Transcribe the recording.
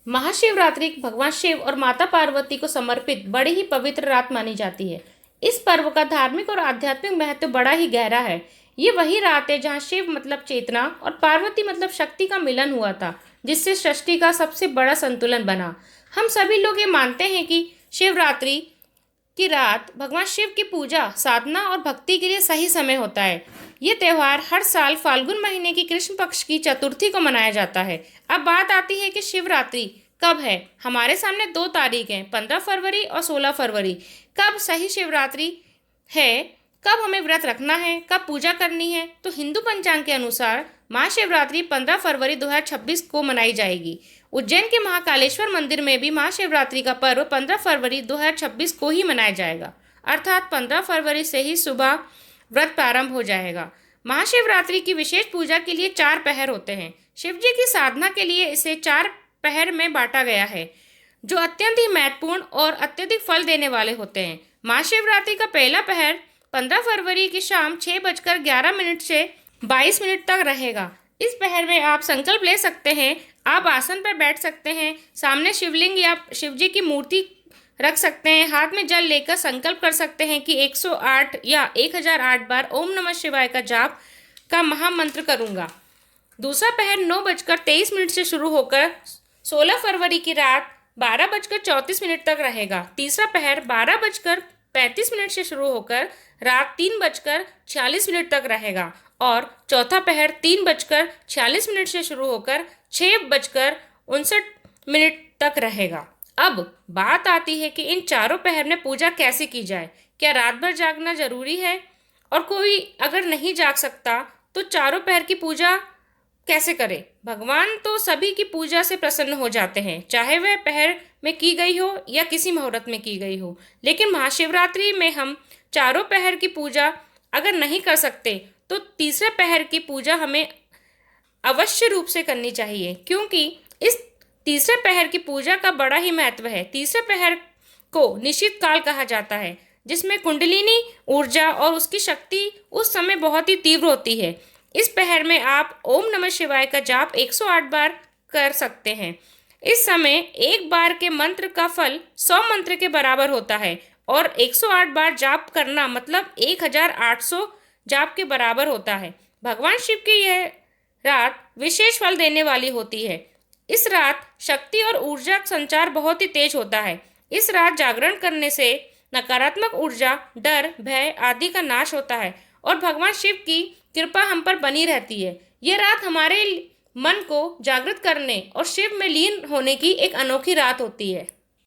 महाशिवरात्रि भगवान शिव और माता पार्वती को समर्पित बड़ी ही पवित्र रात मानी जाती है। इस पर्व का धार्मिक और आध्यात्मिक महत्व बड़ा ही गहरा है। ये वही रात है जहाँ शिव मतलब चेतना और पार्वती मतलब शक्ति का मिलन हुआ था, जिससे सृष्टि का सबसे बड़ा संतुलन बना। हम सभी लोग ये मानते हैं कि शिवरात्रि की रात भगवान शिव की पूजा, साधना और भक्ति के लिए सही समय होता है। ये त्यौहार हर साल फाल्गुन महीने की कृष्ण पक्ष की चतुर्थी को मनाया जाता है। अब बात आती है कि शिवरात्रि कब है। हमारे सामने दो तारीख हैं, 15 फरवरी और 16 फरवरी। कब सही शिवरात्रि है, कब हमें व्रत रखना है, कब पूजा करनी है, तो हिंदू पंचांग के अनुसार महाशिवरात्रि 15 फरवरी 2026 को मनाई जाएगी। उज्जैन के महाकालेश्वर मंदिर में भी महाशिवरात्रि का पर्व 15 फरवरी 2026 को ही मनाया जाएगा, अर्थात 15 फरवरी से ही सुबह व्रत प्रारंभ हो जाएगा। महाशिवरात्रि की विशेष पूजा के लिए 4 पहर होते हैं। शिवजी की साधना के लिए इसे 4 पहर में बांटा गया है, जो अत्यंत ही महत्वपूर्ण और अत्यधिक फल देने वाले होते हैं। महाशिवरात्रि का पहला पहर 15 फरवरी की शाम 6:11 से 22 मिनट तक रहेगा। इस पहर में आप संकल्प ले सकते हैं। आप आसन पर बैठ सकते हैं, सामने शिवलिंग या शिवजी की मूर्ति रख सकते हैं, हाथ में जल लेकर संकल्प कर सकते हैं कि 108 या 1008 बार ओम नमः शिवाय का जाप का महामंत्र करूंगा। दूसरा पहर 9:23 से शुरू होकर 16 फरवरी की रात 12:34 तक रहेगा। तीसरा पहर 12:35 से शुरू होकर रात 3:46 तक रहेगा और चौथा पहर 3:46 से शुरू होकर 6:59 तक रहेगा। अब बात आती है कि इन चारों पहर में पूजा कैसे की जाए। क्या रात भर जागना जरूरी है? और कोई अगर नहीं जाग सकता तो चारों पहर की पूजा कैसे करें? भगवान तो सभी की पूजा से प्रसन्न हो जाते हैं, चाहे वह पहर में की गई हो या किसी मुहूर्त में की गई हो। लेकिन महाशिवरात्रि में हम चारों पहर की पूजा अगर नहीं कर सकते तो तीसरे पहर की पूजा हमें अवश्य रूप से करनी चाहिए, क्योंकि इस तीसरे पहर की पूजा का बड़ा ही महत्व है। तीसरे पहर को निश्चित काल कहा जाता है, जिसमें कुंडलिनी ऊर्जा और उसकी शक्ति उस समय बहुत ही तीव्र होती है। इस पहर में आप ओम नमः शिवाय का जाप 108 बार कर सकते हैं। इस समय एक बार के मंत्र का फल 100 मंत्र के बराबर होता है और 108 बार जाप करना मतलब 1800 जाप के बराबर होता है। भगवान शिव की यह रात विशेष फल देने वाली होती है। इस रात शक्ति और ऊर्जा संचार बहुत ही तेज होता है। इस रात जागरण करने से नकारात्मक ऊर्जा, डर, भय आदि का नाश होता है और भगवान शिव की कृपा हम पर बनी रहती है। यह रात हमारे मन को जागृत करने और शिव में लीन होने की एक अनोखी रात होती है।